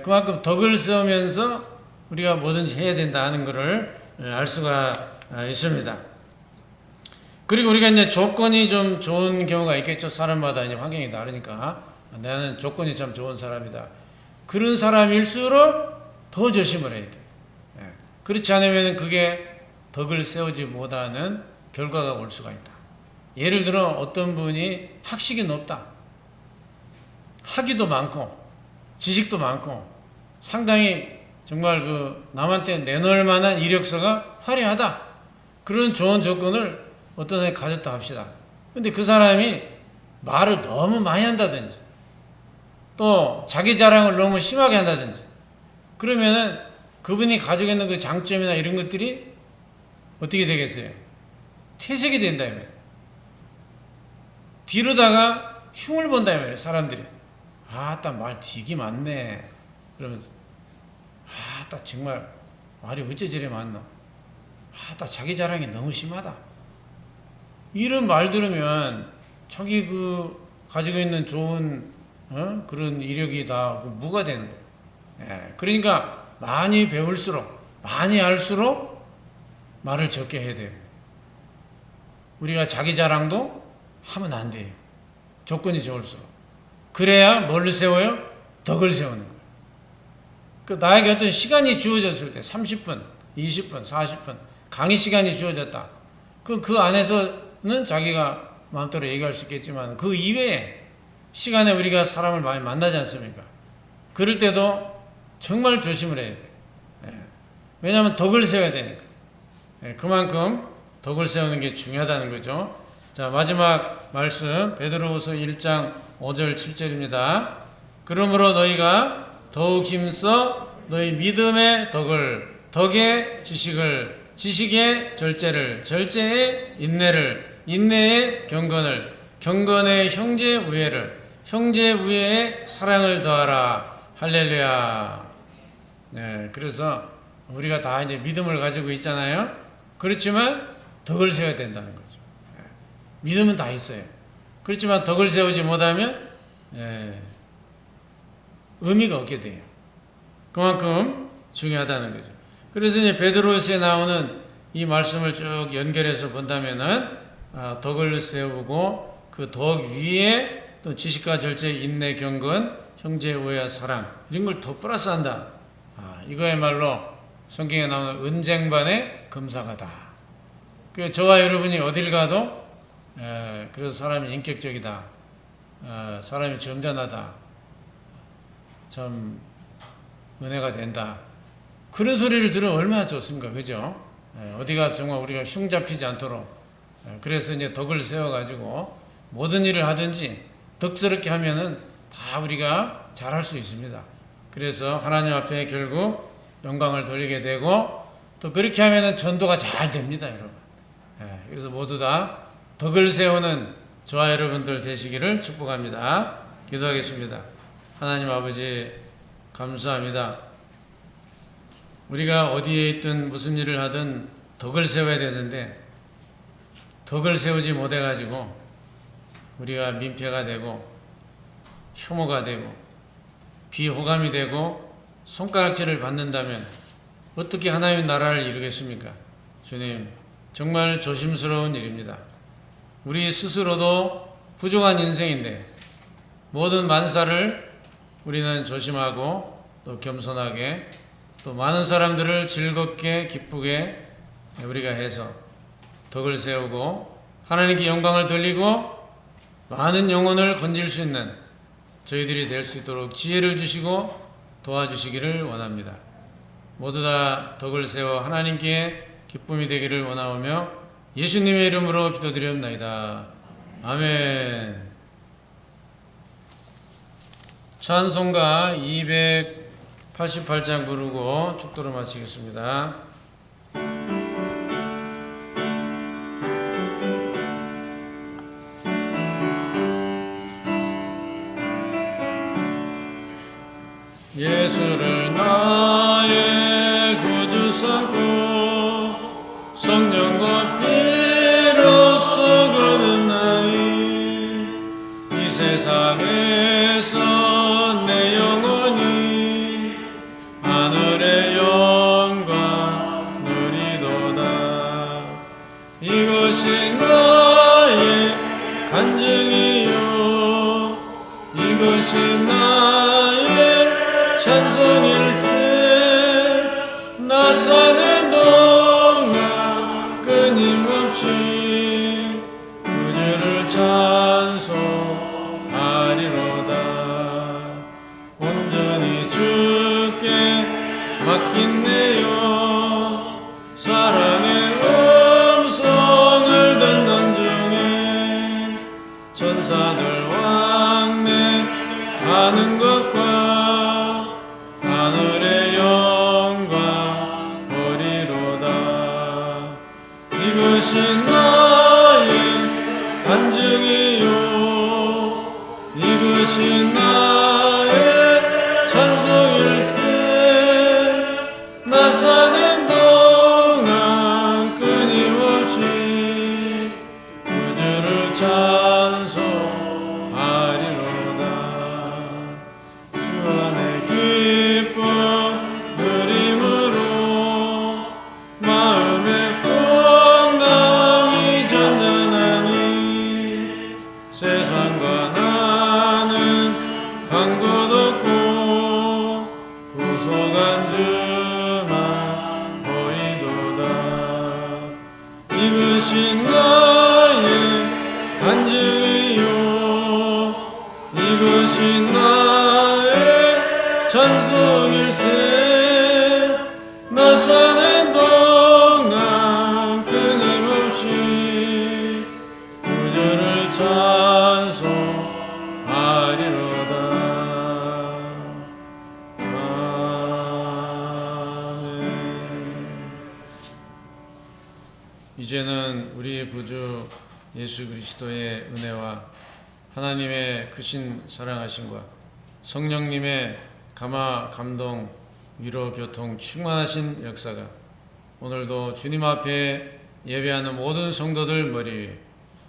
그만큼 덕을 세우면서 우리가 뭐든지 해야 된다는 것을 알 수가 있습니다. 그리고 우리가 이제 조건이 좀 좋은 경우가 있겠죠. 사람마다 이제 환경이 다르니까. 나는 조건이 참 좋은 사람이다. 그런 사람일수록 더 조심을 해야 돼. 예. 그렇지 않으면 그게 덕을 세우지 못하는 결과가 올 수가 있다. 예를 들어 어떤 분이 학식이 높다. 학위도 많고 지식도 많고 상당히 정말 그 남한테 내놓을 만한 이력서가 화려하다. 그런 좋은 조건을 어떤 사람이 가졌다 합시다. 근데 그 사람이 말을 너무 많이 한다든지 또 자기 자랑을 너무 심하게 한다든지 그러면은 그분이 가지고 있는 그 장점이나 이런 것들이 어떻게 되겠어요? 퇴색이 된다 이 말이에요. 뒤로다가 흉을 본다 이 말이에요. 사람들이. 아따 말 되게 많네. 그러면서 아따 정말 말이 어째 저래 많노. 아따 자기 자랑이 너무 심하다. 이런 말 들으면 자기 그 가지고 있는 좋은 그런 이력이 다 무가 되는 거예요. 예, 그러니까 많이 배울수록 많이 알수록 말을 적게 해야 돼요. 우리가 자기 자랑도 하면 안 돼요. 조건이 좋을수록. 그래야 뭘 세워요? 덕을 세우는 거예요. 그 나에게 어떤 시간이 주어졌을 때 30분, 20분, 40분 강의 시간이 주어졌다. 그 안에서는 자기가 마음대로 얘기할 수 있겠지만 그 이외에 시간에 우리가 사람을 많이 만나지 않습니까? 그럴 때도 정말 조심을 해야 돼요. 예. 왜냐하면 덕을 세워야 되니까. 예. 그만큼 덕을 세우는 게 중요하다는 거죠. 자, 마지막 말씀 베드로후서 1장 5절 7절입니다. 그러므로 너희가 더욱 힘써 너희 믿음의 덕을, 덕의 지식을, 지식의 절제를, 절제의 인내를, 인내의 경건을, 경건의 형제 우애를, 형제 우애의 사랑을 더하라. 할렐루야. 네, 그래서 우리가 다 이제 믿음을 가지고 있잖아요. 그렇지만 덕을 세워야 된다는 거죠. 네, 믿음은 다 있어요. 그렇지만 덕을 세우지 못하면 의미가 없게 돼요. 그만큼 중요하다는 거죠. 그래서 이제 베드로서에 나오는 이 말씀을 쭉 연결해서 본다면은 덕을 세우고 그 덕 위에 또 지식과 절제, 인내, 경건, 형제 우애와 사랑 이런 걸 더 플러스한다. 이거야말로 성경에 나오는 은쟁반의 금사가다. 그 저와 여러분이 어딜 가도 그래서 사람이 인격적이다. 사람이 점잖하다. 참 은혜가 된다. 그런 소리를 들으면 얼마나 좋습니까? 그죠? 어디 가서 정말 우리가 흉 잡히지 않도록 그래서 이제 덕을 세워가지고 모든 일을 하든지 덕스럽게 하면은 다 우리가 잘할 수 있습니다. 그래서 하나님 앞에 결국 영광을 돌리게 되고 또 그렇게 하면은 전도가 잘 됩니다, 여러분. 그래서 모두 다 덕을 세우는 저와 여러분들 되시기를 축복합니다. 기도하겠습니다. 하나님 아버지 감사합니다. 우리가 어디에 있든 무슨 일을 하든 덕을 세워야 되는데 덕을 세우지 못해가지고 우리가 민폐가 되고 혐오가 되고 비호감이 되고 손가락질을 받는다면 어떻게 하나님의 나라를 이루겠습니까? 주님, 정말 조심스러운 일입니다. 우리 스스로도 부족한 인생인데 모든 만사를 우리는 조심하고 또 겸손하게 또 많은 사람들을 즐겁게 기쁘게 우리가 해서 덕을 세우고 하나님께 영광을 돌리고 많은 영혼을 건질 수 있는 저희들이 될 수 있도록 지혜를 주시고 도와주시기를 원합니다. 모두 다 덕을 세워 하나님께 기쁨이 되기를 원하오며 예수님의 이름으로 기도드리옵나이다. 아멘. 찬송가 288장 부르고 축도를 마치겠습니다. 예수를 나의 구주 삼고 성령과 피로써 거듭나니 이 세상에서 내 영혼이 하늘의 영광 누리도다. 이것이 나의 간증이요 이것이 나의 찬송일세. 나 사는 동안 끊임없이 구주를 찬송하리로다. 온전히 주께 맡긴내요. 사랑의 음성을 듣는 중에 천사들 왕래하는 것과 하늘의 영광 보리로다. 이것이 나의 간증이요 이것이 나의 찬송일세. 나 사는 동안 끊임없이 구주를 찬송하리로다. 주 안에 기쁨 누림으로 마음의 풍랑이 잔잔하니 세상과 나는 간 곳 없고 구속한 주만 보이도다. 이것이 나의 간증이요 이것이 나의 찬송일세. 나 사는 동안 끊임없이 구주를 찬송하리로다. 아멘. 이제는 우리 구주 예수 그리스도의 은혜와 하나님의 크신 사랑하심과 성령님의 감화 감동 위로 교통 충만하신 역사가 오늘도 주님 앞에 예배하는 모든 성도들 머리 위에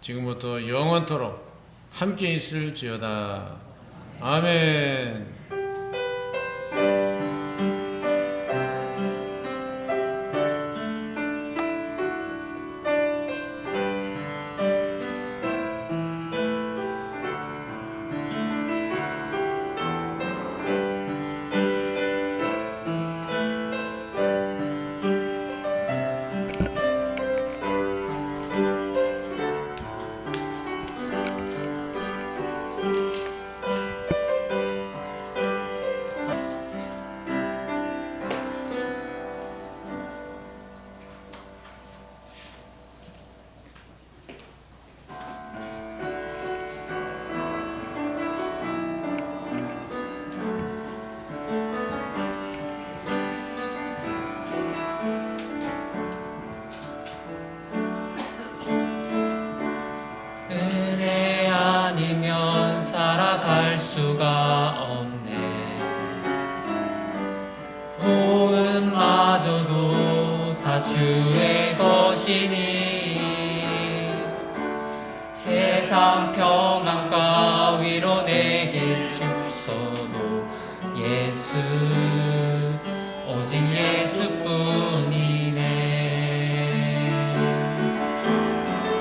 지금부터 영원토록 함께 있을지어다. 아멘. 은혜 아니면 살아갈 수가 없네. 호흡마저도 다 주의 것이니 세상 평안과 위로 내게 주소도 예수 오직 예수뿐이네.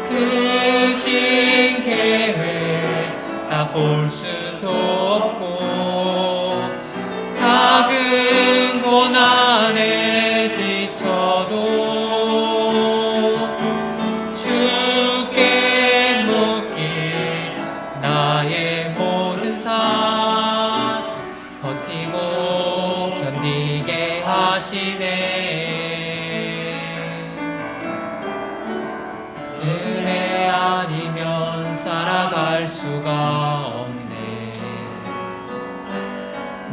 크신 계획 다 볼 수도 없고 하시네. 은혜 아니면 살아갈 수가 없네.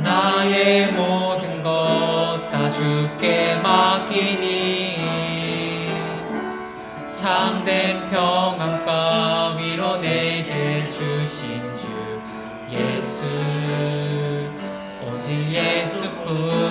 나의 모든 것 다 주께 맡기니 참된 평안과 위로 내게 주신 주 예수, 오직 예수뿐